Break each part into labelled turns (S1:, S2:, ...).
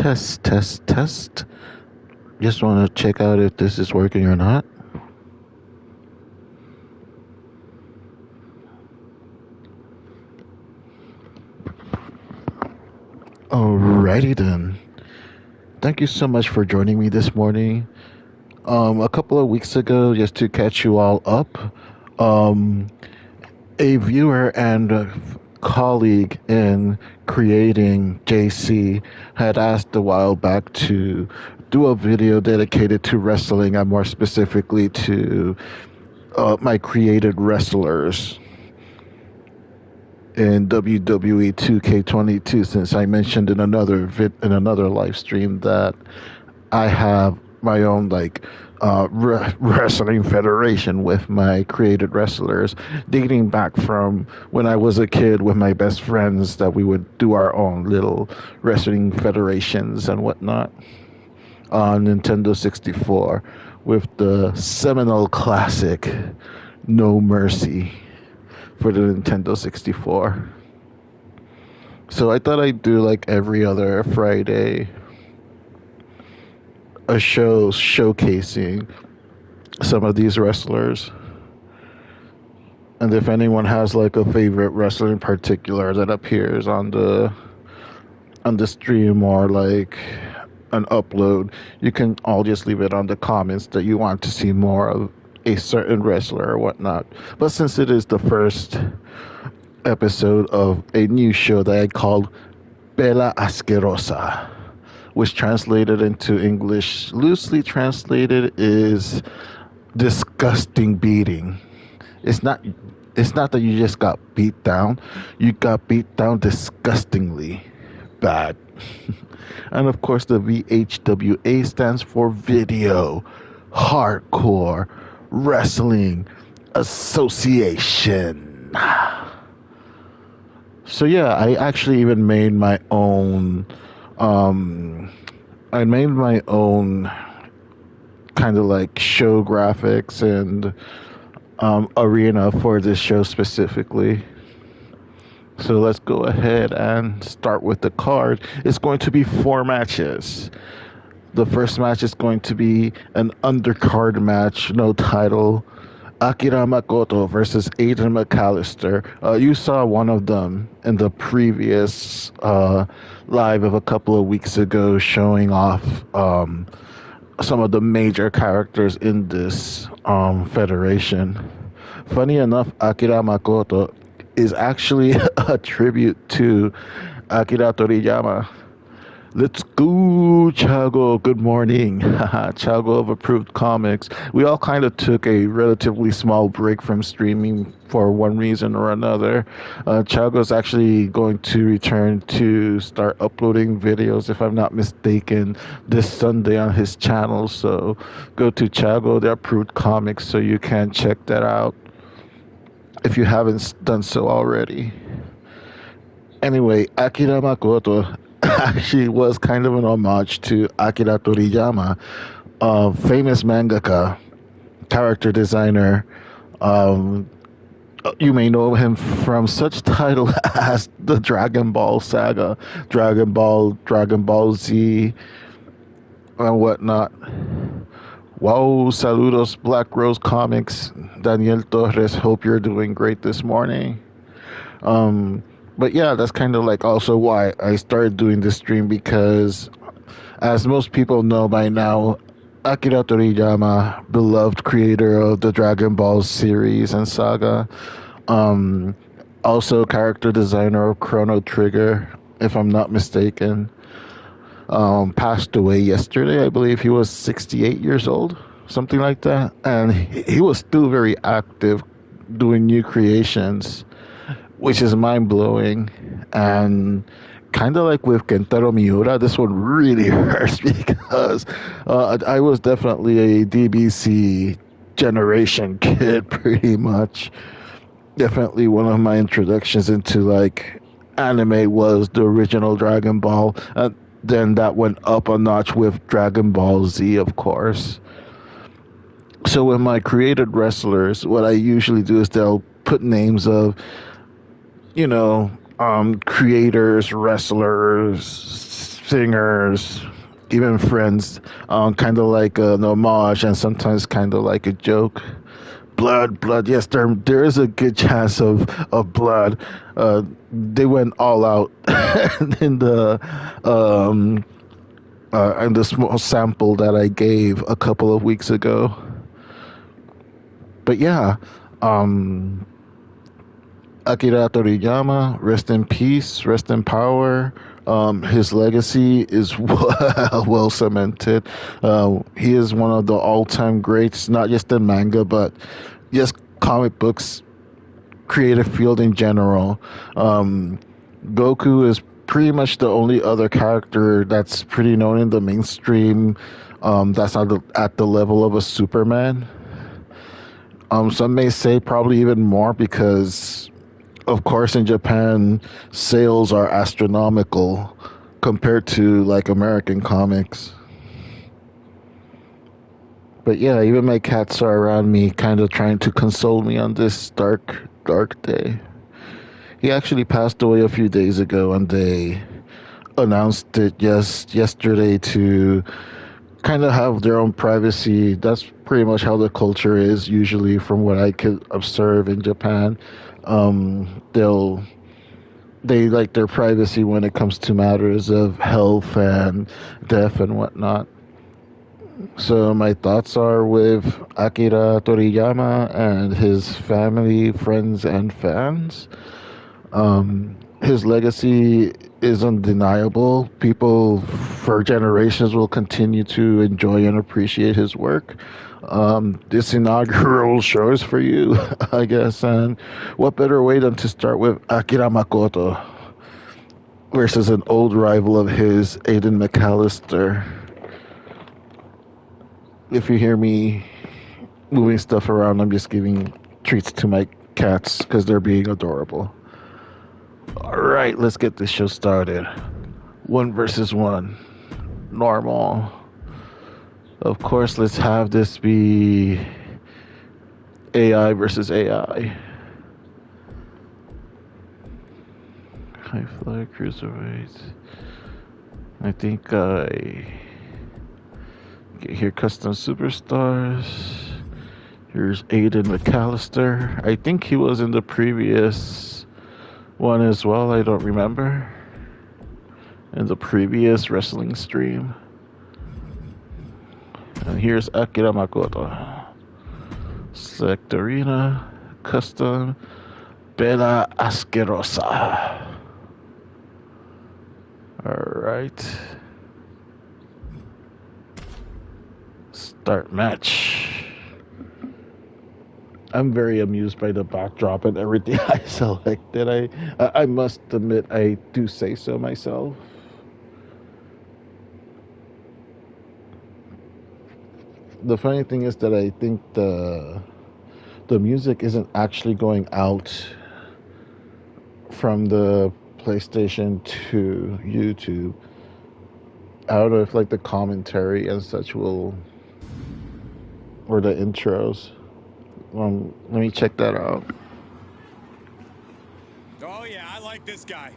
S1: Test, test, test. Just want to check out if this is working or not. Alrighty then. Thank you so much for joining me this morning. A couple of weeks ago, just to catch you all up, um, a viewer and a colleague in creating JC had asked a while back to do a video dedicated to wrestling and more specifically to my created wrestlers in WWE 2K22, since I mentioned in another live stream that I have my own wrestling federation with my created wrestlers, dating back from when I was a kid with my best friends, that we would do our own little wrestling federations and whatnot on Nintendo 64 with the seminal classic No Mercy for the Nintendo 64. So I thought I'd do like every other Friday a show showcasing some of these wrestlers. And if anyone has like a favorite wrestler in particular that appears on the stream or like an upload, you can all just leave it on the comments that you want to see more of a certain wrestler or whatnot. But since it is the first episode of a new show that I called Pela Asquerosa, which translated into English, loosely translated, is disgusting beating. It's not that you just got beat down, you got beat down disgustingly bad. And of course the VHWA stands for Video Hardcore Wrestling Association. So yeah, I actually even made my own I made my own kind of like show graphics and arena for this show specifically. So let's go ahead and start with the card. It's going to be 4 matches. The first match is going to be an undercard match, no title. Akira Makoto versus Aiden McAllister. You saw one of them in the previous live of a couple of weeks ago, showing off some of the major characters in this federation. Funny enough, Akira Makoto is actually a tribute to Akira Toriyama. Let's go, Chago. Good morning. Chago of Approved Comics. We all kind of took a relatively small break from streaming for one reason or another. Chago's actually going to return to start uploading videos, if I'm not mistaken, this Sunday on his channel. So go to Chago, the Approved Comics, so you can check that out if you haven't done so already. Anyway, Akira Makoto actually was kind of an homage to Akira Toriyama, a famous mangaka, character designer. You may know him from such titles as the Dragon Ball saga, Dragon Ball Z, and whatnot. Wow, saludos, Black Rose Comics. Daniel Torres, hope you're doing great this morning. But yeah, that's kind of like also why I started doing this stream, because as most people know by now, Akira Toriyama, beloved creator of the Dragon Ball series and saga, also character designer of Chrono Trigger, if I'm not mistaken, passed away yesterday. I believe he was 68 years old, something like that. And he was still very active doing new creations, which is mind-blowing. And kind of like with Kentaro Miura, this one really hurts because I was definitely a DBC generation kid, pretty much. Definitely one of my introductions into like anime was the original Dragon Ball. Then that went up a notch with Dragon Ball Z, of course. So with my created wrestlers, what I usually do is they'll put names of, creators, wrestlers, singers, even friends, kind of like an homage and sometimes kind of like a joke. Blood. Yes, there is a good chance of blood. They went all out in the in the small sample that I gave a couple of weeks ago. But yeah, um, Akira Toriyama, rest in peace, rest in power. His legacy is well cemented. He is one of the all-time greats, not just in manga, but just comic books, creative field in general. Um, Goku is pretty much the only other character that's pretty known in the mainstream. That's not at the level of a Superman. Some may say probably even more because, of course, in Japan, sales are astronomical compared to like American comics. But yeah, even my cats are around me, kind of trying to console me on this dark day. He actually passed away a few days ago, and they announced it just yesterday to kind of have their own privacy. That's pretty much how the culture is usually, from what I could observe in Japan. They like their privacy when it comes to matters of health and death and whatnot. So my thoughts are with Akira Toriyama and his family, friends, and fans. His legacy is undeniable. People for generations will continue to enjoy and appreciate his work. This inaugural show is for you, I guess. And what better way than to start with Akira Makoto versus an old rival of his, Aiden McAllister. If you hear me moving stuff around, I'm just giving treats to my cats because they're being adorable. All right, let's get this show started. 1 versus 1. Normal. Of course, let's have this be AI versus AI. High fly cruiserweight. I think I get here custom superstars. Here's Aiden McAllister. I think he was in the previous one as well. I don't remember. In the previous wrestling stream. And here's Akira Makoto. Select arena, custom, Pela Asquerosa. Alright. Start match. I'm very amused by the backdrop and everything I selected. I must admit, I do say so myself. The funny thing is that I think the music isn't actually going out from the PlayStation to YouTube. I don't know if like the commentary and such will, or the intros. Let me check that out.
S2: Oh yeah, I like this guy.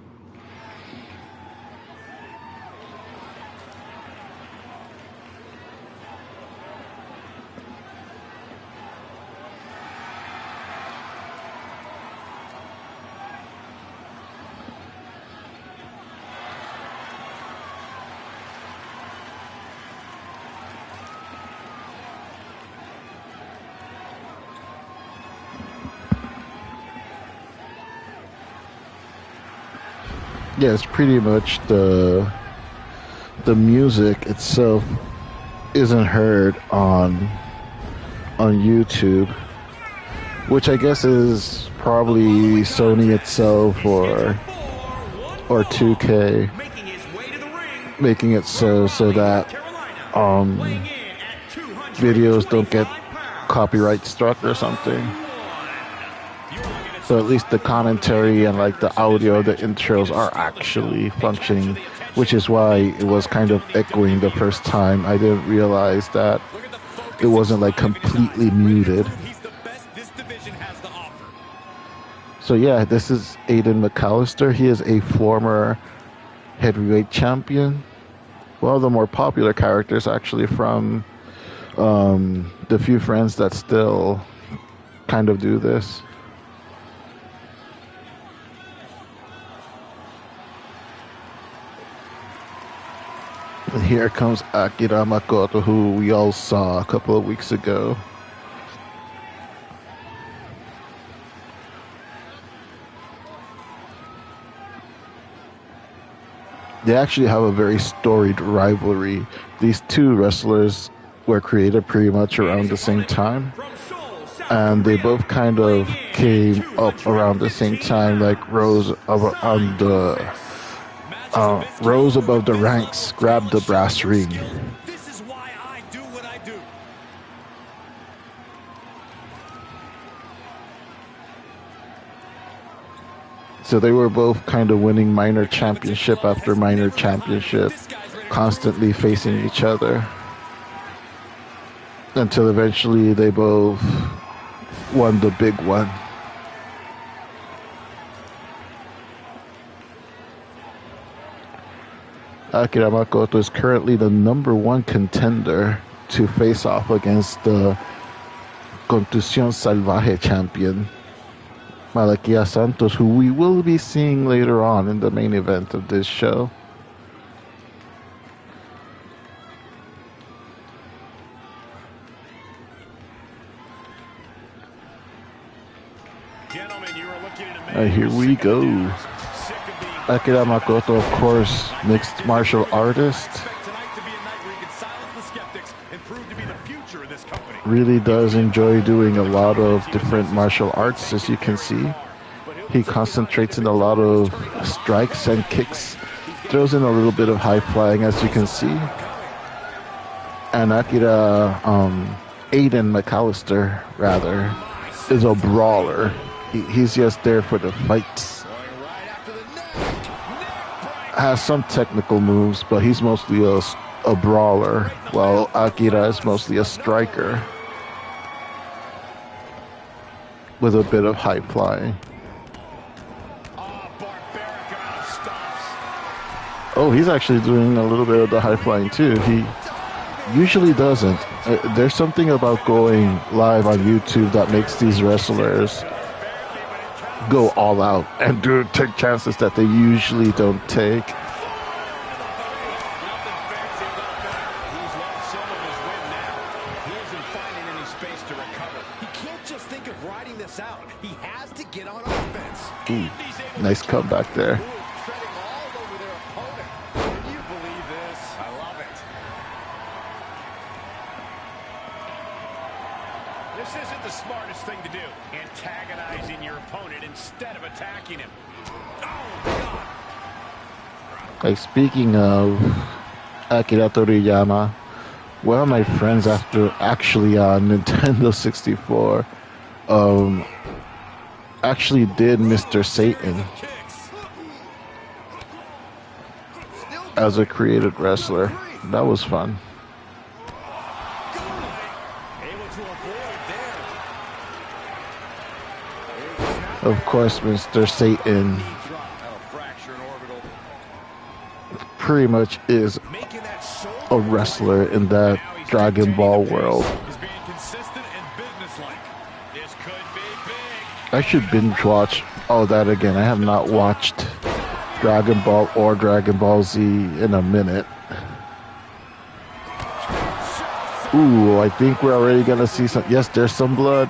S1: Yeah, it's pretty much the music itself isn't heard on YouTube, which I guess is probably Sony itself or 2K making it so that videos don't get copyright struck or something. So at least the commentary and like the audio, the intros are actually functioning, which is why it was kind of echoing the first time. I didn't realize that it wasn't like completely muted. So yeah, this is Aiden McAllister. He is a former heavyweight champion. one of the more popular characters actually from the few friends that still kind of do this. And here comes Akira Makoto, who we all saw a couple of weeks ago. They actually have a very storied rivalry. These two wrestlers were created pretty much around the same time, and they both kind of came up around the same time, like rose above the ranks, grabbed the brass ring.
S2: This is why I do what I do.
S1: So they were both kind of winning minor championship after minor championship, constantly facing each other, until eventually they both won the big one. Akira Makoto is currently the #1 contender to face off against the Contusión Salvaje champion, Malaquia Santos, who we will be seeing later on in the main event of this show. Here we go. Akira Makoto, of course, mixed martial artist. Really does enjoy doing a lot of different martial arts, as you can see. He concentrates in a lot of strikes and kicks, throws in a little bit of high flying, as you can see. And Akira, Aiden McAllister, rather, is a brawler. He's just there for the fights. Has some technical moves, but he's mostly a brawler, while Akira is mostly a striker with a bit of high flying. Oh, he's actually doing a little bit of the high flying too. He usually doesn't. There's something about going live on YouTube that makes these wrestlers go all out and take chances that they usually don't take. Ooh, nice comeback there.
S2: This isn't the smartest thing to do, antagonizing your opponent instead of attacking him. Oh, God.
S1: Like, speaking of Akira Toriyama, one of my friends actually on Nintendo 64 actually did Mr. Satan as a created wrestler. That was fun. Of course, Mr. Satan pretty much is a wrestler in that Dragon Ball world. I should binge watch all that again. I have not watched Dragon Ball or Dragon Ball Z in a minute. Ooh, I think we're already gonna see some. Yes, there's some blood.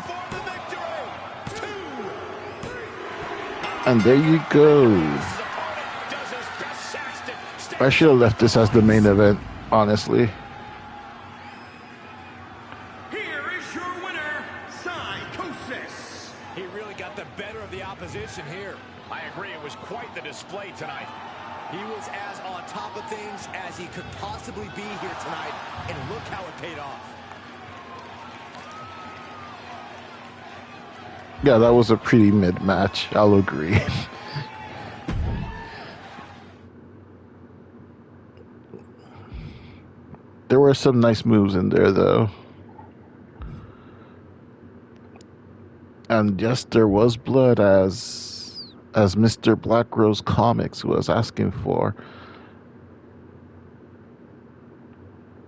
S1: And there you go. I should have left this as the main event, honestly.
S2: Here is your winner, Psychosis. He really got the better of the opposition here. I agree, it was quite the display tonight.
S3: He was as on top of things as he could possibly be here tonight, and look how it paid off.
S1: Yeah, that was a pretty mid-match, I'll agree. There were some nice moves in there, though. And yes, there was blood, as Mr. Black Rose Comics was asking for.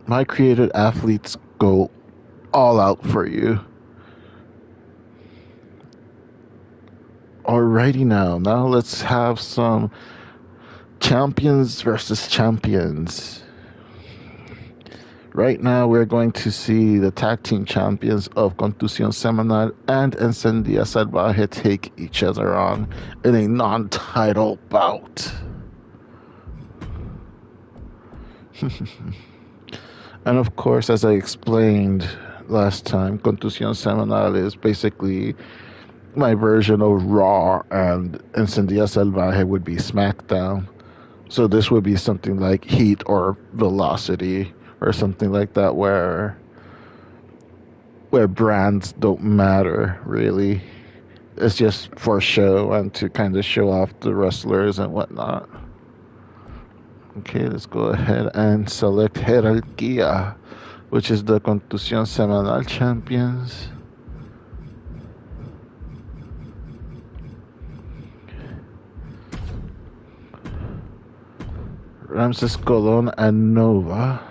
S1: My created athletes go all out for you. Alrighty now let's have some champions versus champions. Right now we're going to see the tag team champions of Contusión Semanal and Encendia Salvaje take each other on in a non-title bout. And of course, as I explained last time, Contusión Semanal is basically my version of Raw, and Encendia Salvaje would be SmackDown. So this would be something like Heat or Velocity or something like that, where brands don't matter really. It's just for show and to kind of show off the wrestlers and whatnot. Okay, let's go ahead and select Jerarquía, which is the Contusión Semanal champions. Ramses Colon and Nova.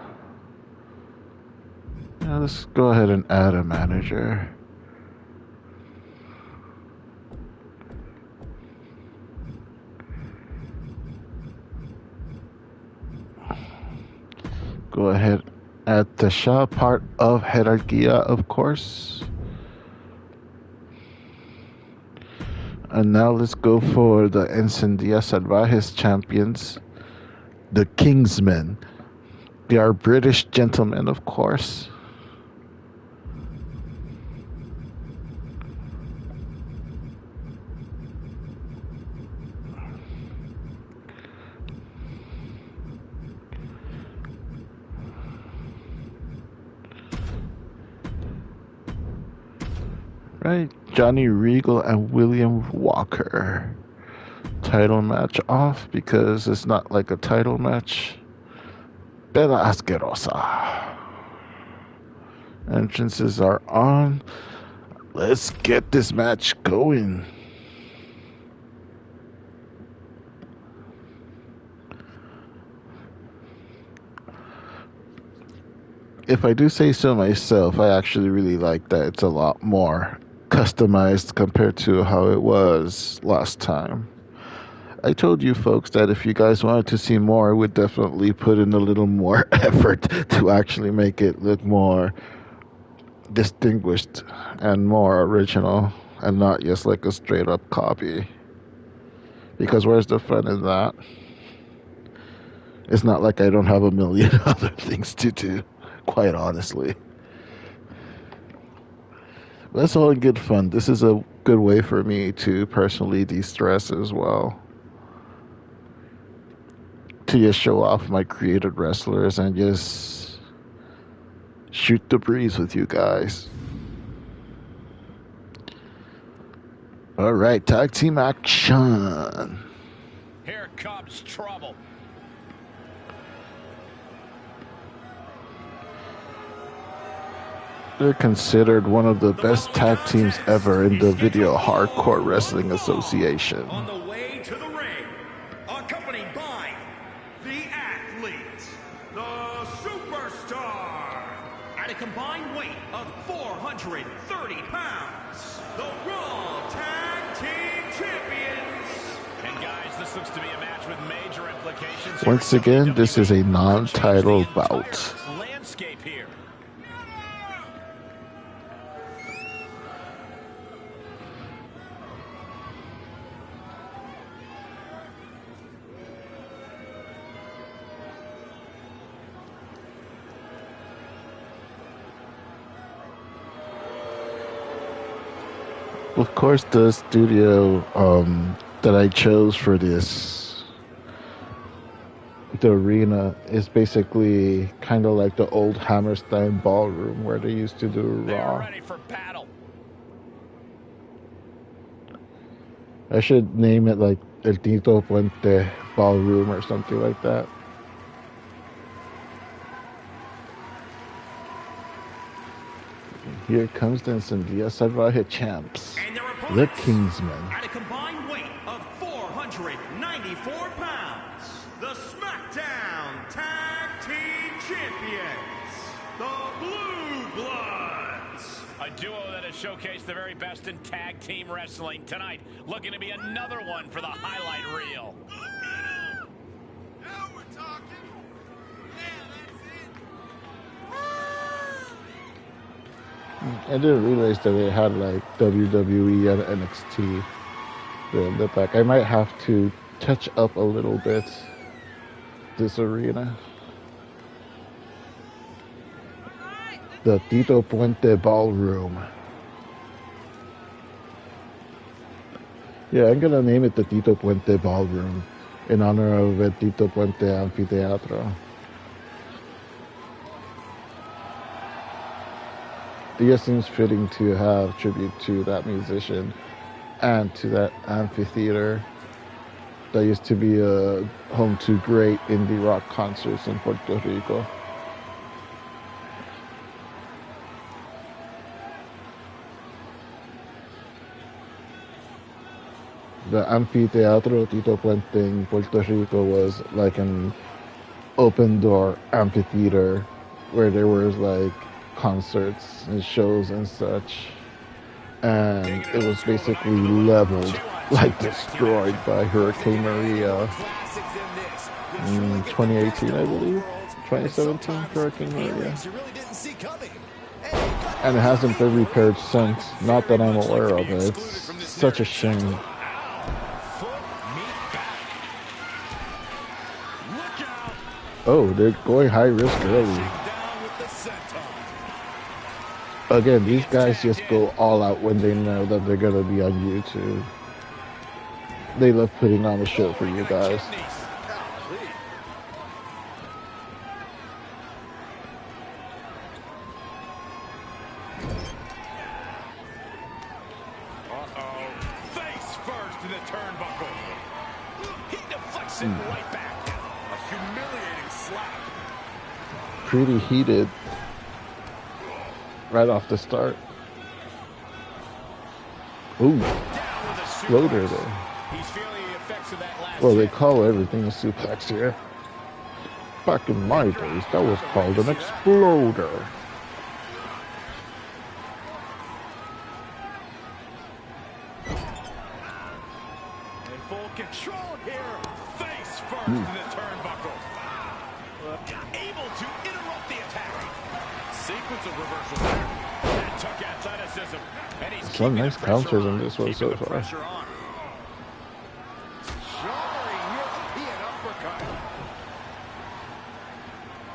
S1: Now let's go ahead and add a manager. Go ahead, add Tasha, part of Jerarquía, of course. And now let's go for the Encendia Salvajes champions, the Kingsmen. They are British gentlemen, of course. Right, Johnny Regal and William Walker. Title match off because it's not like a title match. Pela Asquerosa. Entrances are on. Let's get this match going. If I do say so myself, I actually really like that it's a lot more customized compared to how it was last time. I told you folks that if you guys wanted to see more, I would definitely put in a little more effort to actually make it look more distinguished and more original and not just like a straight up copy. Because where's the fun in that? It's not like I don't have a million other things to do, quite honestly. But it's all in good fun. This is a good way for me to personally de-stress as well. To just show off my created wrestlers and just shoot the breeze with you guys. All right, tag team action.
S2: Here comes trouble.
S1: They're considered one of the best tag teams ever in the Video Hardcore Wrestling Association.
S2: On the way to the ring, accompanied by the athletes, the superstar, at a combined weight of 430 pounds, the Raw Tag Team Champions. And guys, this looks to be a match with major implications.
S1: Once again, this is a non-title bout.
S2: Landscape here.
S1: Of course, the studio that I chose for this, the arena, is basically kind of like the old Hammerstein ballroom where they used to do Raw.
S2: Ready for battle.
S1: I should name it like El Tito Puente Ballroom or something like that. Here comes the Encendia Salvaje champs, the Kingsmen.
S2: At a combined weight of 494 pounds, the SmackDown Tag Team Champions, the Blue Bloods.
S4: A duo that has showcased the very best in tag team wrestling tonight. Looking to be another one for the highlight reel.
S2: Now we're talking. Yeah, that's it.
S1: I didn't realize that they had like WWE and NXT in the back. I might have to touch up a little bit this arena. The Tito Puente Ballroom. Yeah, I'm gonna name it the Tito Puente Ballroom in honor of the Tito Puente Amphitheatro. It just seems fitting to have tribute to that musician and to that amphitheater that used to be a home to great indie rock concerts in Puerto Rico. The Amphitheatro Tito Puente in Puerto Rico was like an open door amphitheater where there was like concerts and shows and such, and it was basically leveled, like destroyed by Hurricane Maria in 2018, I believe, 2017, Hurricane Maria, and it hasn't been repaired since, not that I'm aware of it. It's such a shame. Oh, they're going high risk early. Again, these guys just go all out when they know that they're going to be on YouTube. They love putting on a show for you guys.
S4: Uh-oh. Face first to the turnbuckle. He deflects it right back. A humiliating slap.
S1: Pretty heated right off the start. Ooh, floater there.
S4: He's feeling the effects of that last
S1: Well, they call everything a suplex here. Back in my days, that was called an exploder.
S4: in full control here. Face first to the turnbuckle. Able to interrupt the attack. Sequence of reversals there. That took athleticism. And he's
S1: Some nice counters in this one so far.
S4: pressure on.
S3: Jarring European uppercut.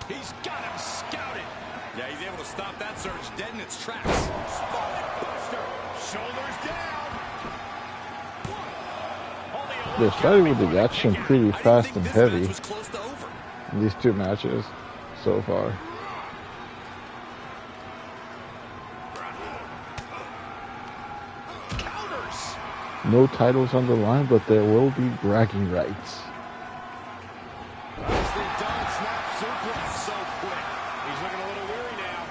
S4: He's got him scouted.
S3: Yeah, he's able to stop that surge dead in its tracks. Spine buster.
S4: Shoulders down.
S1: They're starting with the action pretty fast and heavy
S3: Was close to over.
S1: in these two matches so far.
S4: Counters.
S1: No titles on the line, but there will be bragging rights.
S3: Nicely done. Snap suplex.
S4: So quick. He's looking a little weary now.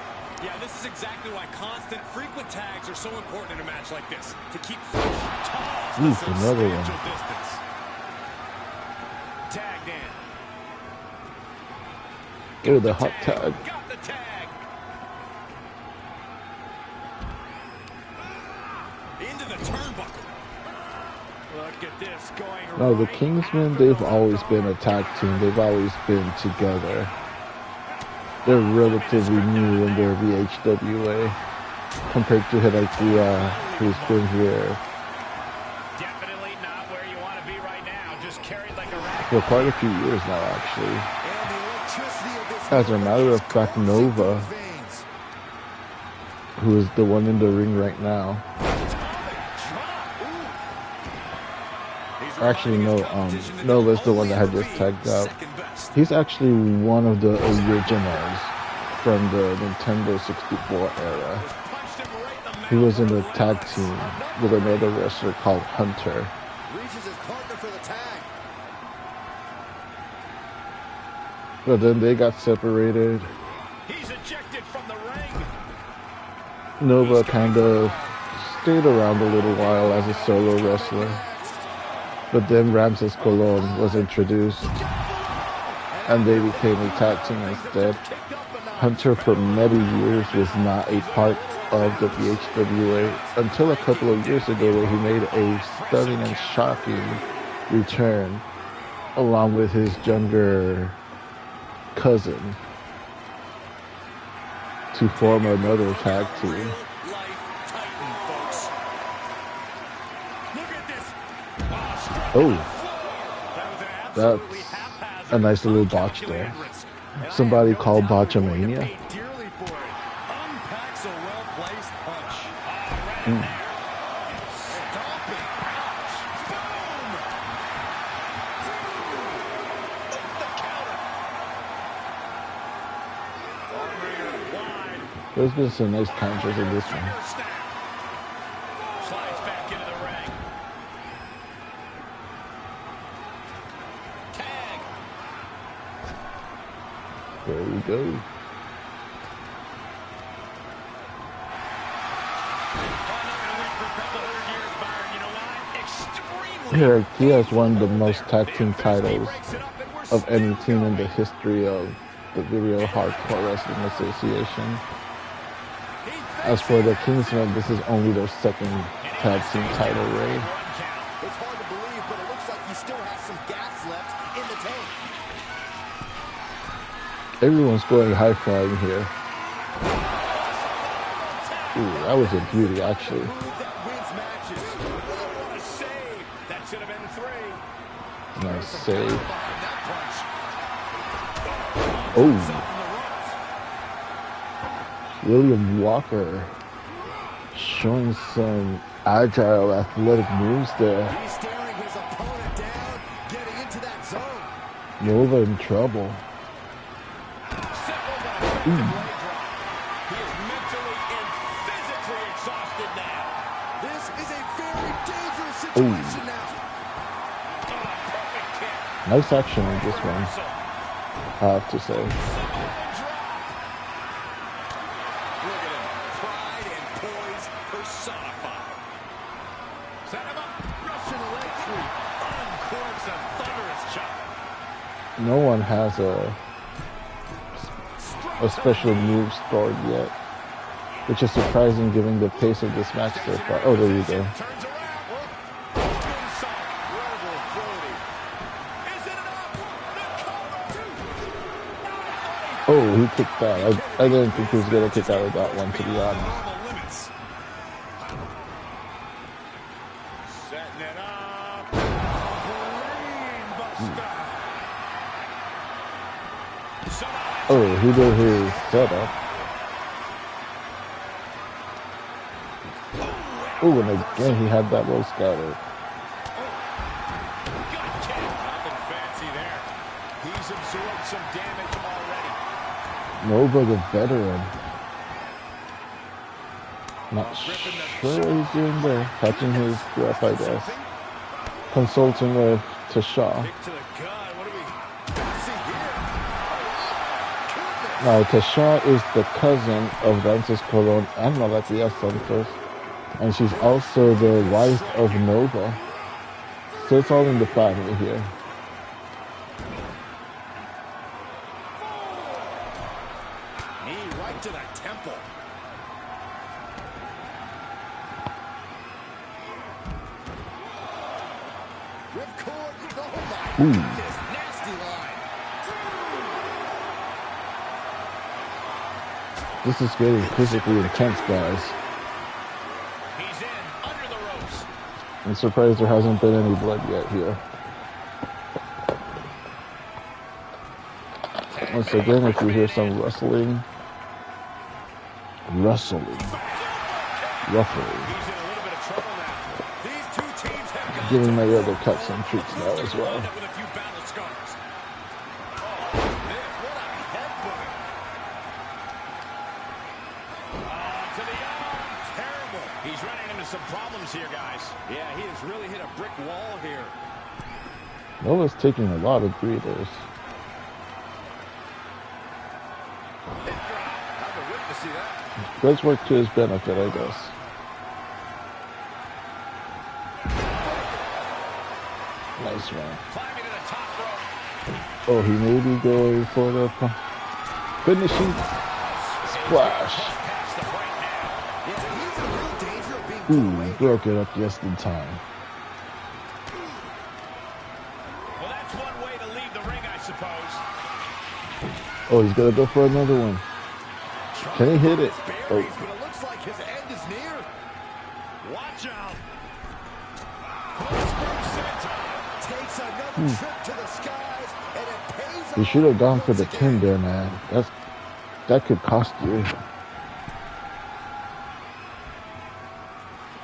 S3: Yeah, this is exactly why constant, frequent tags are so important in a match like this. To keep fresh.
S1: Oof, another one.
S4: Distance. Tagged in.
S1: Oh, the hot tag.
S4: Got the tag.
S3: Into the turnbuckle.
S4: Look at this going
S1: No, the
S4: right
S1: Kingsmen,
S4: at
S1: they've
S4: the
S1: always been a tag team. They've always been together. They're relatively new in their VHWA compared to Akira, who's been here
S4: Definitely not where you want to be right now. Just carried like a rag.
S1: for quite a few years now, actually.
S3: And the electricity of this
S1: As a matter of fact, Nova,
S3: veins.
S1: who is the one in the ring right now, actually no, Nova's the one that had just tagged out. He's actually one of the originals from the Nintendo 64 era. He was in a tag team with another wrestler called Hunter.
S3: Reaches his partner for the tag.
S1: But then they got separated.
S4: He's ejected from the ring.
S1: Nova kind of stayed around a little while as a solo wrestler. But then Ramses Colon was introduced, and they became a tag team instead.
S3: Kicked up a notch.
S1: Hunter for many years was not a part of the VHWA until a couple of years ago where he made a stunning and shocking return along with his younger cousin to form another tag team. Oh, that's a nice little botch there. Somebody called Botchamania. There's been some nice counters in this one.
S4: Slides back into the ring. Tag.
S1: There we go. Here, he has won the most tag team titles of any team in the history of the Video Hardcore Wrestling Association. As for the Kingsmen, this is only their second tag team title reign.
S3: It's hard to believe, but it looks like he still has some gas left in the tank.
S1: Everyone's going high flying here. Ooh, that was a beauty, actually.
S4: That should have been 3.
S1: Nice save. Oh. William Walker showing some agile athletic moves there.
S3: He's staring his opponent down, getting into that zone.
S1: Nova in trouble.
S4: He is mentally and physically exhausted now.
S3: This is a very dangerous situation now.
S4: Perfect kick.
S1: Nice action in this one, I have to say.
S4: Look at him. Pride and poise personified. Set him up. Russian leg sweep. Uncorks a thunderous chop.
S1: No one has a special move stored yet, which is surprising given the pace of this match so far. Oh, there you go.
S4: Turns around.
S1: Oh, he kicked that. I didn't think he was going to kick out of that one, to be honest.
S4: Setting it up.
S1: Oh, he did his setup. Oh, and again he had that low scouter.
S4: Nothing fancy there. He's absorbed some damage already.
S1: Nova the veteran. Not sure what he's doing there. Catching his breath, I guess. Consulting with Tasha.
S4: Kick to the gut. What do we see here?
S1: Now, Tasha is the cousin of Francis Colon and Malatia Santos. And she's also the wife of Nova. So it's all in the family here.
S3: Knee right to the temple. Ripcord. Oh my goodness. Nasty line.
S1: This is getting physically intense, guys.
S4: He's in under the ropes.
S1: I'm surprised there hasn't been any blood yet here. Once again, if you hear some ruffling,
S4: He's in a little bit of trouble now. These two teams have gone
S1: giving my other cut some treats now as well.
S4: with a few battle scars. Oh, what a headbutt. To the arm. Terrible. He's running into some problems here, guys. Yeah, he has really hit a brick wall here.
S1: Nova's taking a lot of breathers.
S4: How'd the witness see that?
S1: Does work to his benefit, I guess. Nice one.
S4: Climbing to the top rope.
S1: Oh, he may be going for the finishing. Splash. Ooh, broke it up just in time.
S4: Well, that's one way to leave the ring, I suppose.
S1: Oh, he's gonna go for another one. Can he hit it? Oh.
S3: But it looks like his end is near.
S4: Watch out.
S3: Takes another trip to the skies, and it pays
S1: You
S3: off
S1: should have gone for
S3: once
S1: the pin
S3: again.
S1: there, man. That could cost you.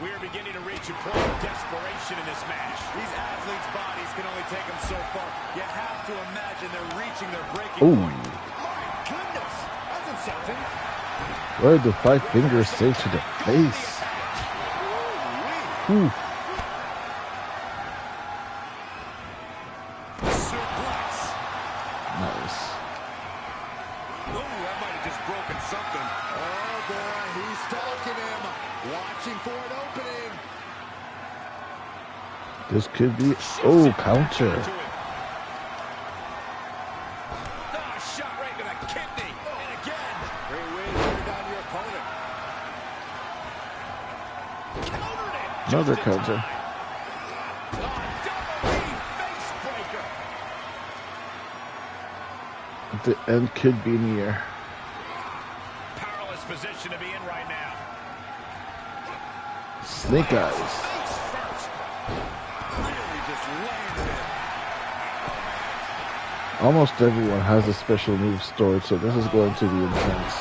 S4: We are beginning to reach a point of desperation in this match.
S3: These athletes' bodies can only take them so far. You have to imagine they're reaching their breaking
S1: Ooh.
S3: point. My goodness, that's insulting.
S1: Where did the 5 fingers say to the face? Ooh.
S3: Suplex.
S1: Nice.
S3: Ooh, that might have just broken something. Oh boy, he's stalking him, watching for an opening.
S1: This could be. Oh, counter.
S4: Shot right to the kidney. And again.
S3: Great way to bring down your opponent.
S4: Countered it.
S1: Another
S4: just in
S1: counter.
S4: time. Double knee face breaker.
S1: The end could be near.
S4: Powerless position to be in right now.
S1: Snake eyes.
S4: Face first.
S3: Really just landed it.
S1: Almost everyone has a special move stored, so this is going to be intense.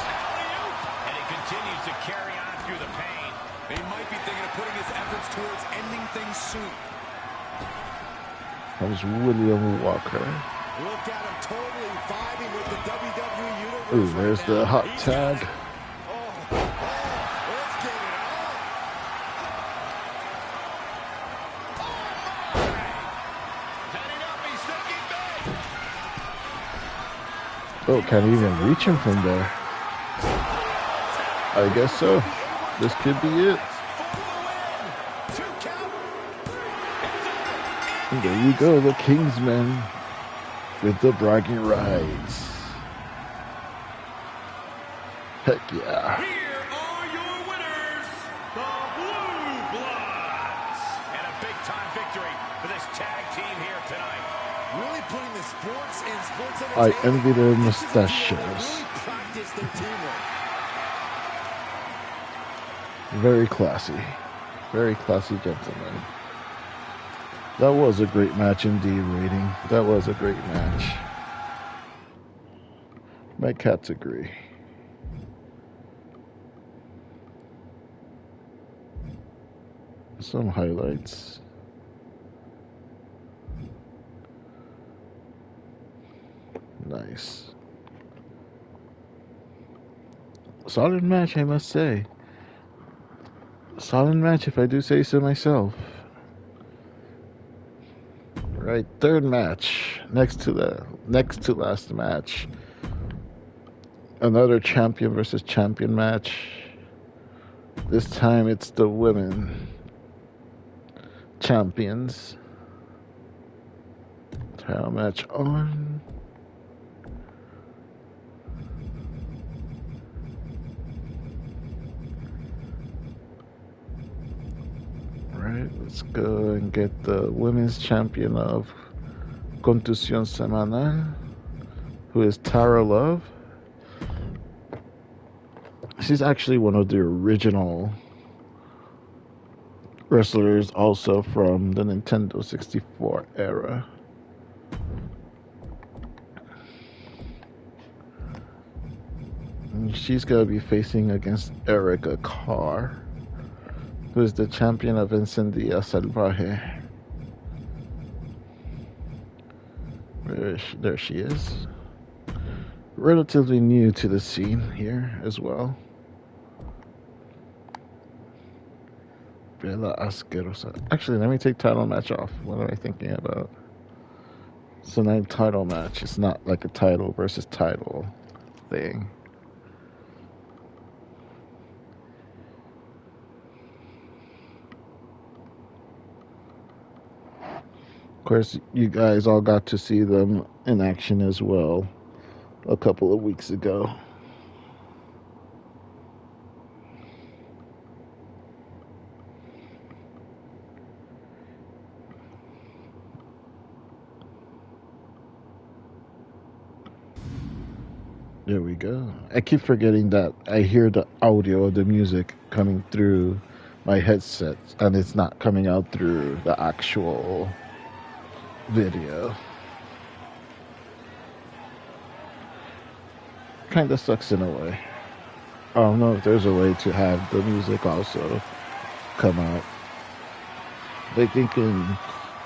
S4: And he continues to carry on through the pain.
S3: He might be thinking of putting his efforts towards ending things soon.
S1: Comes William Walker.
S3: Look at him totally vibing with the WWE Universe.
S1: Ooh, there's
S3: right now.
S1: the hot
S3: He's
S1: tag.
S3: got it. Let's get it on.
S4: Heading up, he's thinking big.
S1: Oh, can't even reach him from there. I guess so. This could be it. And there you go, the Kingsmen with the bragging rights. Heck yeah.
S2: Here are your winners, the Blue Bloods.
S4: And a big-time victory for this tag team here tonight.
S3: Really putting the sports and sports
S1: I
S3: entertainment.
S1: envy their
S3: This is where they
S1: mustaches.
S3: really practice their teamwork.
S1: Very classy. Very classy gentlemen. That was a great match indeed, rating. That was a great match. My cats agree. Some highlights. Nice. Solid match, I must say. Solid match, if I do say so myself. Right, third match. Next to last match. Another champion versus champion match. This time it's the women champions. Title match on. Alright, let's go and get the women's champion of Contusión Semanal, who is Tara Love. She's actually one of the original wrestlers, also from the Nintendo 64 era. And she's going to be facing against Erica Carr, who is the champion of Incendia Salvaje. There she is. Relatively new to the scene here as well. Pela Asquerosa. Actually, let me take title match off. What am I thinking about? It's a night title match. It's not like a title versus title thing. Of course, you guys all got to see them in action as well a couple of weeks ago. There we go. I keep forgetting that I hear the audio of the music coming through my headset, and it's not coming out through the actual video. Kind of sucks in a way. I don't know if there's a way to have the music also come out. I think in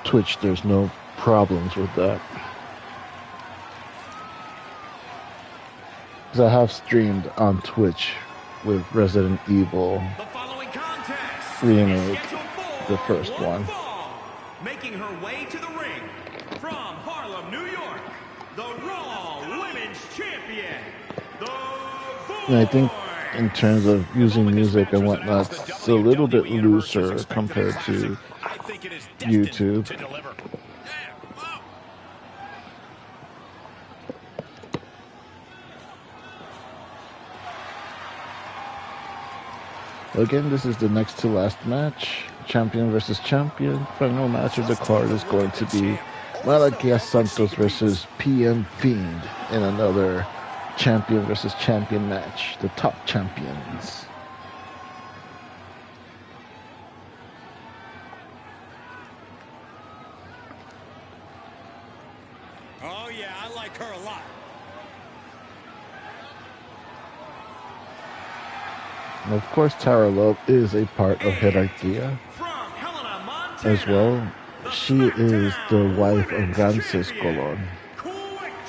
S1: Twitch there's no problems with that. Because I have streamed on Twitch with Resident Evil
S2: The following contest
S1: Remake,
S2: is scheduled for
S1: the first one.
S2: fall. Making her way to the ring from Harlem, New York, the Raw Women's Champion, the
S1: And I think
S2: Void.
S1: in terms of using music and whatnot, it's a little bit looser compared to
S4: I think it is destined
S1: YouTube.
S4: to deliver.
S1: Again, this is the next to last match. Champion versus champion. Final match of the card is going to be Malakia Santos versus PM Fiend in another champion versus champion match. The top champions.
S3: Oh, yeah, I like her a lot.
S1: And of course, Tara Love is a part of Hierarchia
S2: From Helena, Montana,
S1: as well. She is the wife of Francis Colon.
S2: Quick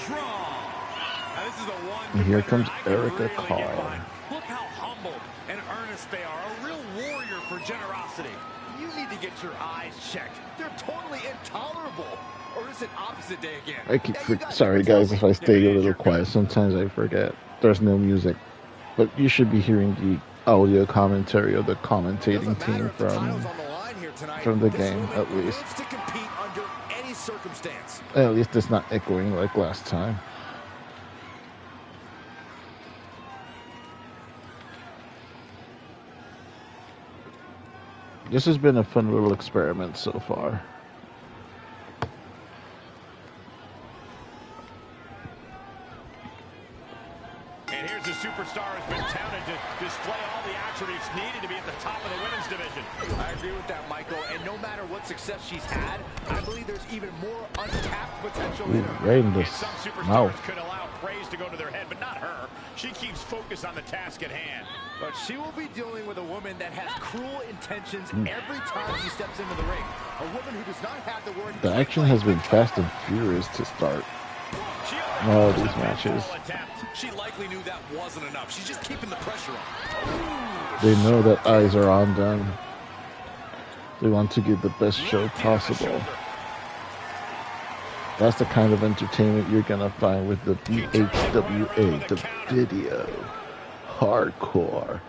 S2: Draw.
S4: Now, this is the one
S1: And here
S4: competitor
S1: comes
S4: I can
S1: Erica
S4: really get
S1: Carr.
S4: behind. Look how humble and earnest they are. A real warrior for generosity.
S3: You need to get your eyes checked. They're totally intolerable. Or is it opposite day again?
S1: I keep
S3: Hey, you guys
S1: sorry
S3: tell
S1: guys
S3: me.
S1: if I stay a little quiet. Sometimes I forget. There's no music, but you should be hearing the audio commentary of the commentating
S3: Doesn't matter
S1: team
S3: if the title's on the line here tonight.
S1: from the
S3: This
S1: game,
S3: woman
S1: at least.
S3: lives to compete under any circumstance.
S1: At least it's not echoing like last time. This has been a fun little experiment so far.
S4: And here's a superstar who's been touted to display all the attributes needed to be at the top of the women's division.
S3: I agree with that, Michael. And no matter what success she's had, I believe there's even more untapped potential in her.
S1: Right in the
S4: And some superstars
S1: mouth.
S4: could allow praise to go to their head, but not her. She keeps focused on the task at hand.
S3: But she will be dealing with a woman that has cruel intentions every time she steps into the ring. A woman who does not have the word.
S1: The action has been fast and furious to start
S4: She
S1: all
S4: overcomes
S1: these
S4: a
S1: matches.
S4: ball attempt.
S3: She likely knew that wasn't enough. She's just keeping the pressure on.
S1: They know that eyes are on them. They want to give the best show
S4: Right down the
S1: possible.
S4: shoulder.
S1: That's the kind of entertainment you're gonna find with the VHWA, the Video Hardcore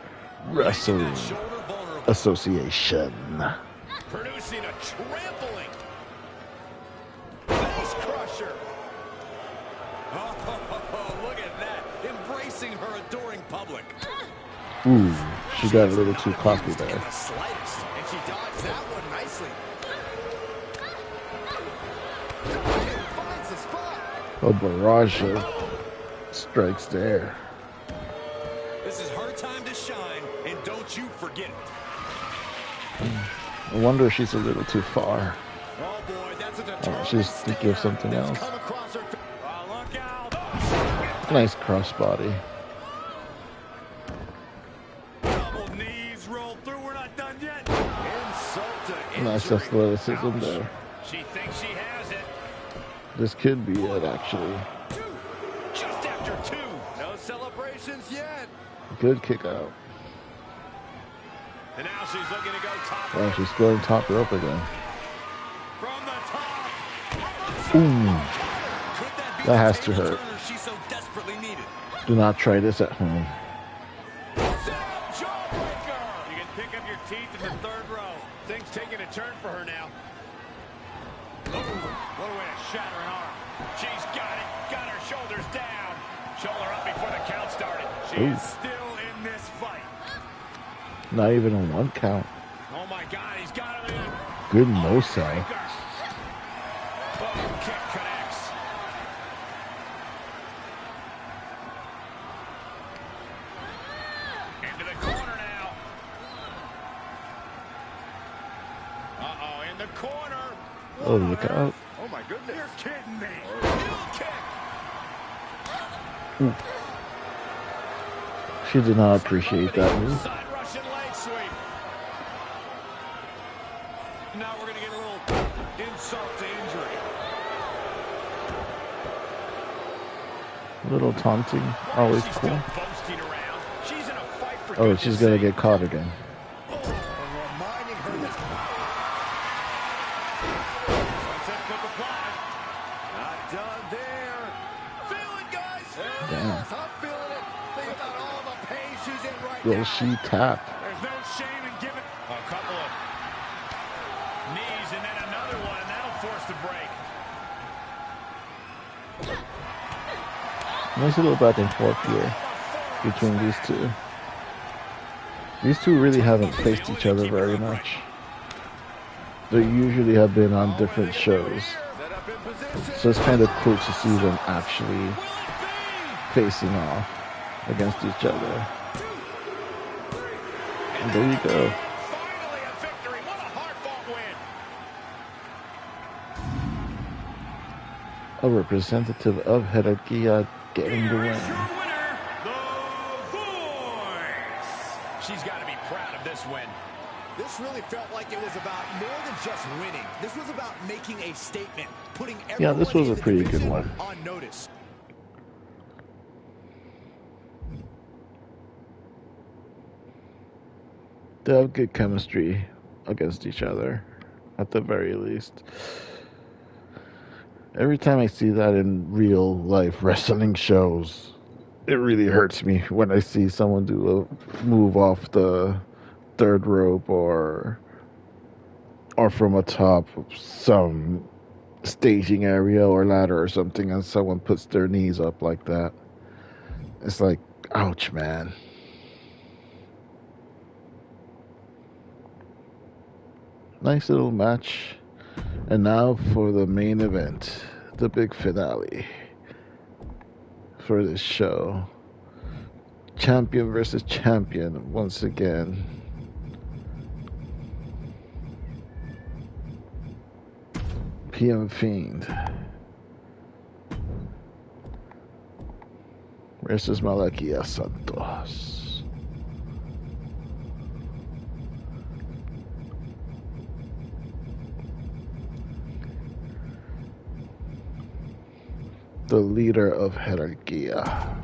S1: Wrestling
S3: Shoulder vulnerable.
S1: Association.
S4: Producing a trampling.
S3: Face crusher. Oh, look at that. Embracing her adoring public.
S1: Ooh, she got a little too cocky
S3: In
S1: there.
S3: the slightest. And she dodged that one nicely. Finds the spot.
S1: A barrage of strikes there.
S3: This is her time to shine, and don't you forget it.
S1: I wonder if she's a little too far.
S3: Oh boy, that's a
S1: Oh,
S3: determined
S1: she's thinking of something
S3: that's
S1: else.
S3: come across her.
S4: Look out.
S1: Nice crossbody.
S4: Double knees roll through. We're not done yet.
S3: Insult to
S1: Nice
S3: injury.
S1: athleticism there.
S4: She thinks she has it.
S1: This could be it, actually.
S4: Just after two.
S3: No celebrations yet.
S1: Good kick out.
S4: And now she's looking to go top
S1: Oh,
S4: rope.
S1: she's going top rope again.
S4: From the top.
S1: Ooh,
S3: Could that be
S1: that
S3: the
S1: has to
S3: table
S1: hurt.
S3: turner she so desperately needed?
S1: Do not try this at home.
S3: Jawbreaker.
S4: You can pick up your teeth in the third row. Things taking a turn for her now. Oh, what a way to shatter an arm. She's got it. Got her shoulders down. Shoulder up before the count started. She
S1: Ooh.
S4: is still in this fight.
S1: Not even on one count.
S4: Oh my God, he's got him in.
S1: Good no-sell.
S4: Breaker. Oh, kick connects.
S1: Oh, look out.
S3: Oh my goodness.
S4: You're kidding me. Heel kick.
S1: Ooh. She did not appreciate that move.
S4: Side Russian leg sweep. Now we're going to get a little insult to injury.
S1: A little taunting, always
S4: She's
S1: cool.
S4: still boasting around. She's in a fight for
S1: Oh, she's gonna
S4: goodness
S1: get caught again.
S3: Reminding her that
S4: Sunset flip applied.
S3: not done there.
S4: Feel it, guys.
S1: Damn.
S3: Yes, I'm feeling it. Think about all the pain she's in right
S1: Will
S3: now.
S1: she tap?
S4: There's no shame in giving a couple of knees and then another one, and that'll force the break.
S1: Nice little back and forth here between these two. These two really haven't faced each other very much. They usually have been on different shows.
S3: Set up in position.
S1: So it's kind of cool to see them actually facing off against each other. And there you go.
S4: Finally a victory. What a hard-fought win.
S1: A representative of Hierarchia getting the
S2: Here is
S1: win.
S2: your winner, the Voice.
S4: She's got to be proud of this win.
S3: This really felt like it was about more than just winning. This was about making a statement, putting
S1: Yeah, this
S3: everyone
S1: was a
S3: in the
S1: pretty good
S3: division
S1: one.
S3: on notice.
S1: They have good chemistry against each other, at the very least. Every time I see that in real life wrestling shows, it really hurts me when I see someone do a move off the third rope or from atop of some staging area or ladder or something, and someone puts their knees up like that. It's like, ouch, man. Nice little match. And now for the main event, the big finale for this show. Champion versus champion once again. PM Fiend versus Malakia Santos. The leader of Hierarchia.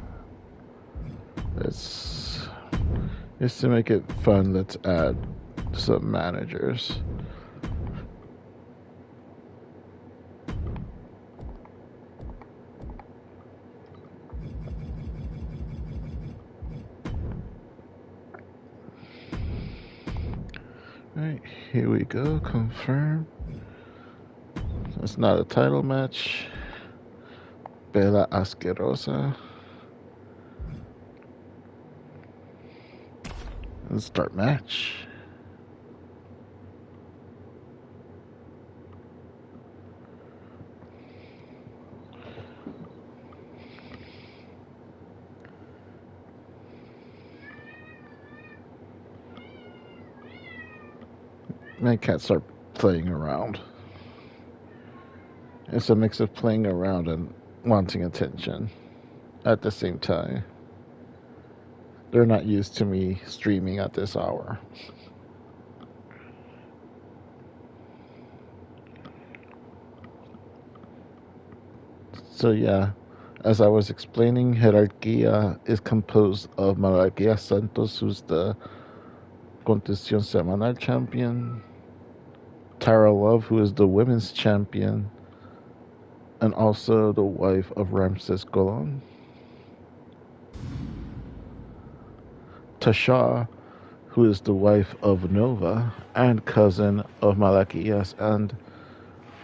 S1: Just to make it fun, let's add some managers. Alright, here we go. Confirm. It's not a title match. Pela Asquerosa. Let's start match. I can't start playing around. It's a mix of playing around and wanting attention at the same time. They're not used to me streaming at this hour. So yeah, as I was explaining, Hierarchia is composed of Malakia Santos, who's the Contención Semanal champion, Tara Love, who is the women's champion, and also the wife of Ramses Golon. Tasha, who is the wife of Nova and cousin of Malakias and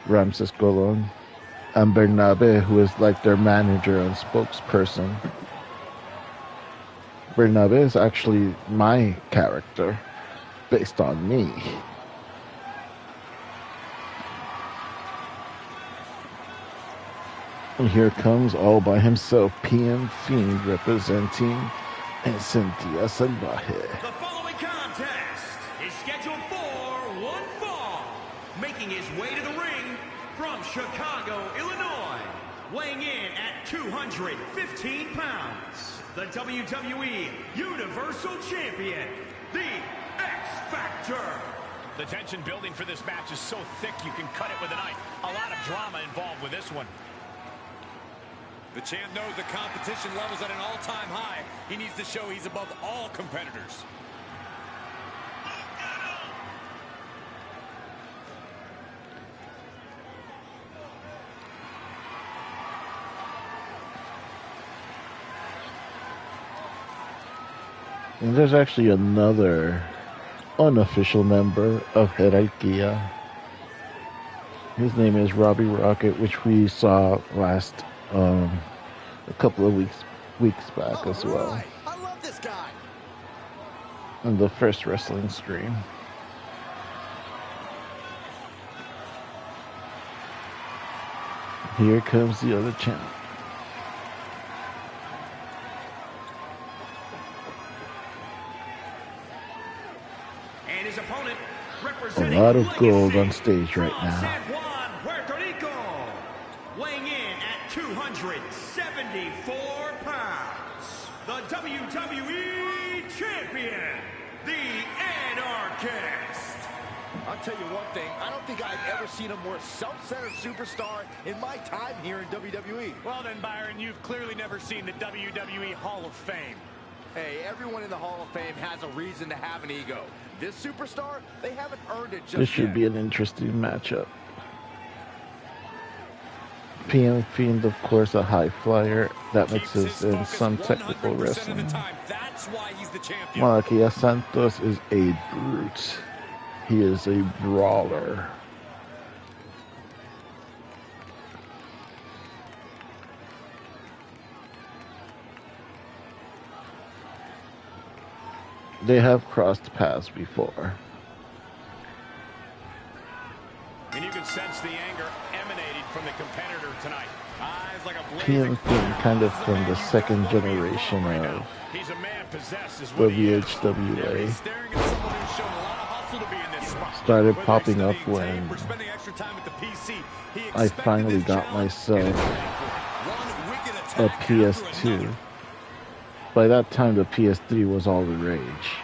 S1: Ramses Golon, and Bernabe, who is like their manager and spokesperson. Bernabe is actually my character, based on me. And here comes all by himself, PM Fiend representing Cynthia Salvaje.
S2: The following contest is scheduled for one fall. Making his way to the ring Chicago, Illinois, weighing in at 215 pounds, the WWE Universal Champion, the X Factor.
S4: The tension building for this match is so thick you can cut it with a knife. A lot of drama involved with this one.
S3: The champ knows the competition level's at an all-time high. He needs to show he's above all competitors.
S1: And there's actually another unofficial member of Hierarchia. His name is Robbie Rocket, which we saw last a couple of weeks back as well.
S3: Right. I love this guy.
S1: On the first wrestling stream. Here comes the other champ.
S2: And his opponent,
S1: A
S2: representing
S1: lot of gold
S2: Legacy
S1: on stage right
S2: from
S1: now.
S2: San Juan, Puerto Rico, weighing in at 274 pounds, the WWE Champion, the Anarchist.
S3: I'll tell you one thing, I don't think I've ever seen a more self-centered superstar in my time here in WWE.
S4: Well then, Byron, you've clearly never seen the WWE Hall of Fame.
S3: Hey, everyone in the Hall of Fame has a reason to have an ego. This superstar, they haven't earned it just
S1: This should
S3: yet.
S1: be an interesting matchup. PM Fiend, of course, a high flyer that mixes in some technical wrestling.
S3: That's why he's the champion.
S1: Malakia Santos is a brute. He is a brawler. They have crossed paths before.
S4: And you can sense the anger emanating from the competitor tonight. Eyes like a
S1: PM Fiend, kind of from the second generation of
S4: He's a man possessed is
S1: the
S4: what he is.
S1: VHWA.
S4: Staring at someone who's shown a lot of hustle to be in this spot.
S1: Started
S4: Whether
S1: popping up
S4: extending
S1: when
S4: tape or spending extra time at the PC, he
S1: I
S4: expected
S1: finally
S4: this
S1: got
S4: challenge
S1: myself
S4: and is ready for it.
S3: One wicked
S1: a
S3: attack after
S1: PS2.
S3: another.
S1: By that time, the PS3 was all the rage.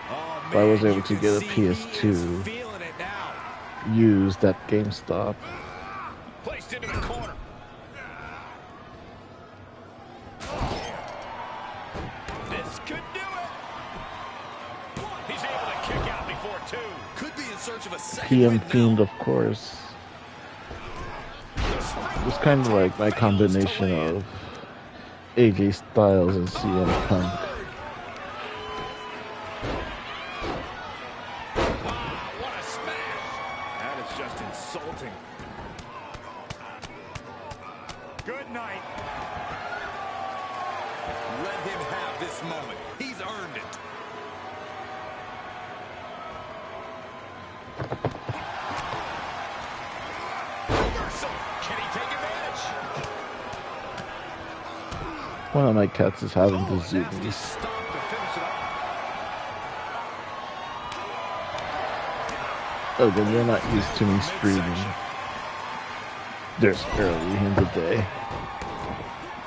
S3: Oh,
S1: But I was
S3: man,
S1: able
S3: you
S1: to
S3: can
S1: get a
S3: see he is
S1: PS2
S3: feeling it now.
S1: used at GameStop.
S4: Placed into the corner. This could do it. He's able to kick out before two.
S3: Could be in search of a second
S1: PM
S3: win
S1: Fiend,
S3: now.
S1: of course. It was kind of like my combination of AJ Styles and CM Punk.
S4: Wow, what a smash.
S3: That is just insulting.
S4: Good night.
S3: Let him have this moment. He's earned it.
S4: Reversal. Can he take advantage?
S1: One of my cats is having the
S3: Nasty
S1: zoomies.
S3: stop to finish it off.
S1: Again, you're not used to me streaming this early in the day.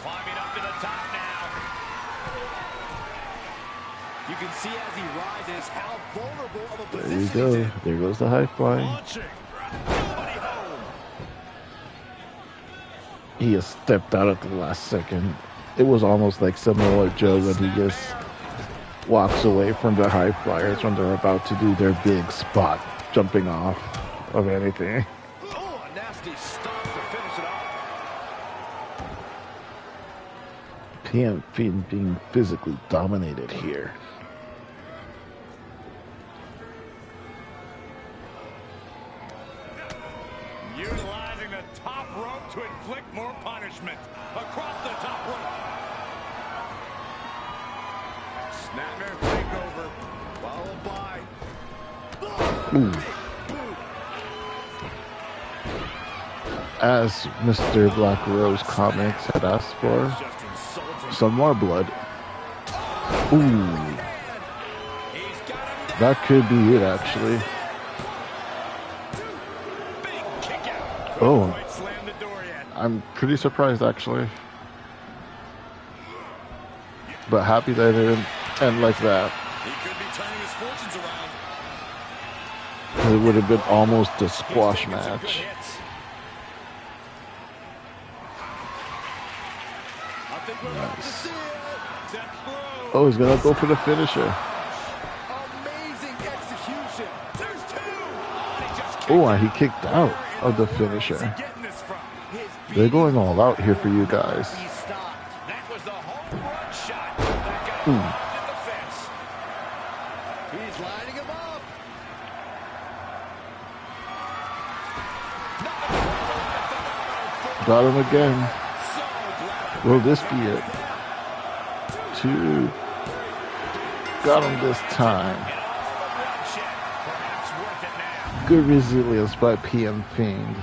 S4: Climbing up to the top now.
S3: You can see as he rises how vulnerable of a
S1: There you
S3: position he's
S1: go.
S3: in.
S1: There goes the high fly.
S4: Launching. Nobody home.
S1: He has stepped out at the last second. It was almost like Samoa Joe when he just walks away from the high flyers when they're about to do their big spot jumping off of anything.
S3: Oh, a nasty stop to finish it off.
S1: PM Fiend being physically dominated here.
S4: Utilizing the top rope to inflict more punishment. Across the top rope.
S3: Snapmare takeover. Followed by.
S1: As Mr. Black Rose Comics had asked for,
S3: Just insulting.
S1: some more blood. Ooh,
S3: He's got him down.
S1: that could be it actually.
S4: Big kick out.
S1: Oh,
S4: Right, slam the door
S1: I'm pretty surprised actually, but happy that it didn't end like that.
S3: He could be turning his fortunes around.
S1: It would have been almost a
S4: He's
S1: squash
S4: taking some good
S1: match.
S4: hits. I think we're about to
S1: Nice.
S4: see it. Step through.
S1: Oh, he's gonna go for the finisher.
S3: Amazing execution.
S4: There's two. Oh, he just kicked
S1: Oh, and he
S4: out.
S1: kicked out
S4: Where
S1: of the
S4: in the world is he
S1: finisher.
S4: getting this from?
S1: They're going all out here for you guys.
S3: He stopped.
S4: That was the home run shot. That got lobbed in the fence.
S3: He's lining him up.
S1: Got him again.
S4: So glad
S1: Will this be it? 2. Got him this time.
S4: and off of a run check. Perhaps worth it now.
S1: Good resilience by PM Fiend.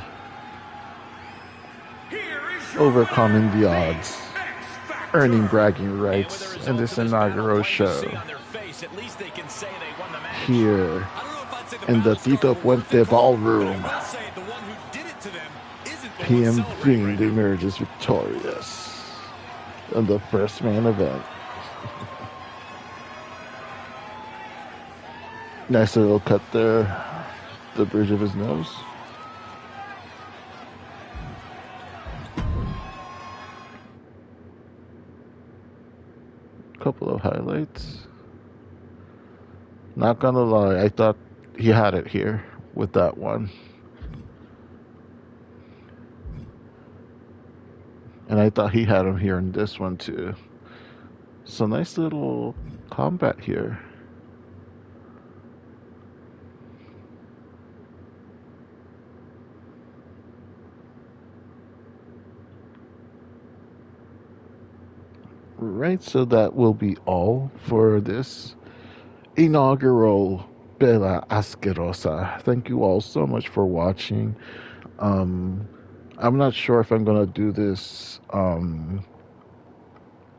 S2: Here is your
S1: Overcoming the
S2: winner,
S1: odds.
S2: X Factor.
S1: Earning bragging
S4: And with the
S1: rights
S4: results
S1: in this
S4: of battle,
S1: inaugural
S4: what you
S1: show.
S4: see on their face, at least they can say they won the match.
S1: Here
S3: I don't know if I'd say
S1: in the
S3: battle scars
S1: Tito
S3: were worth
S1: Puente
S3: it,
S1: ballroom,
S3: but I will say the one who did it to them isn't the one
S1: PM
S3: celebrating
S1: Fiend
S3: right now.
S1: emerges victorious in the first main event. Nice little cut there, the bridge of his nose. Couple of highlights. Not gonna lie, I thought he had it here with that one. And I thought he had him here in this one too. So nice little combat here. Right, so that will be all for this inaugural Pela Asquerosa. Thank you all so much for watching. Um, I'm not sure if I'm gonna do this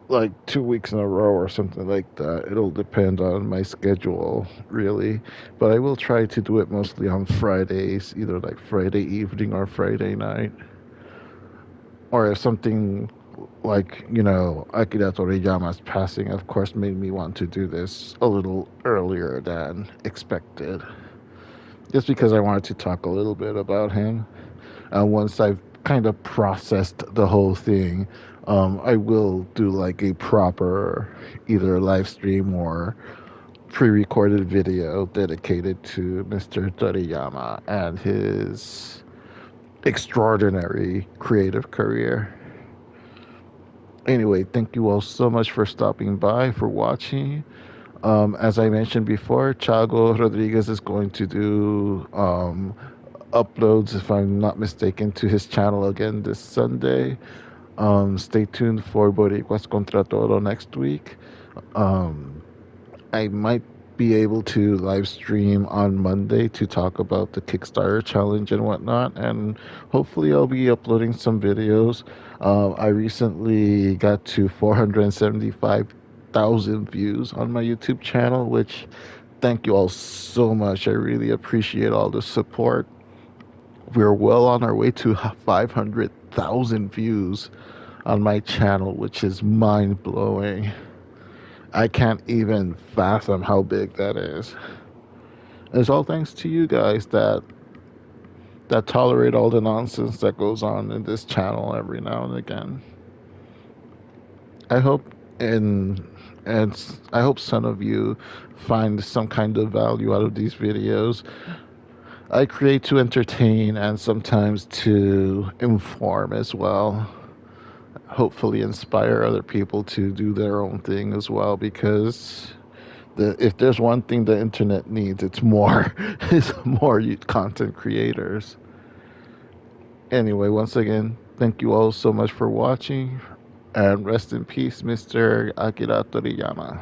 S1: like 2 weeks in a row or something like that. It'll depend on my schedule, really. But I will try to do it mostly on Fridays, either like Friday evening or Friday night. Or if something like, Akira Toriyama's passing, of course, made me want to do this a little earlier than expected. Just because I wanted to talk a little bit about him. Once I've kind of processed the whole thing, I will do like a proper either live stream or pre-recorded video dedicated to Mr. Toriyama and his extraordinary creative career. Anyway, thank you all so much for stopping by, for watching. As I mentioned before, Chago Rodriguez is going to do uploads, if I'm not mistaken, to his channel again this Sunday. Stay tuned for Boricuas Contra Todo next week. I might be able to live stream on Monday to talk about the Kickstarter challenge and whatnot, and hopefully I'll be uploading some videos. I recently got to 475,000 views on my YouTube channel, which thank you all so much. I really appreciate all the support. We're well on our way to 500,000 views on my channel, which is mind-blowing. I can't even fathom how big that is. It's all thanks to you guys that tolerate all the nonsense that goes on in this channel every now and again. I hope and I hope some of you find some kind of value out of these videos. I create to entertain and sometimes to inform as well. Hopefully inspire other people to do their own thing as well, because if there's one thing the internet needs, it's more content creators. Anyway, once again, thank you all so much for watching, and rest in peace, Mr. Akira Toriyama.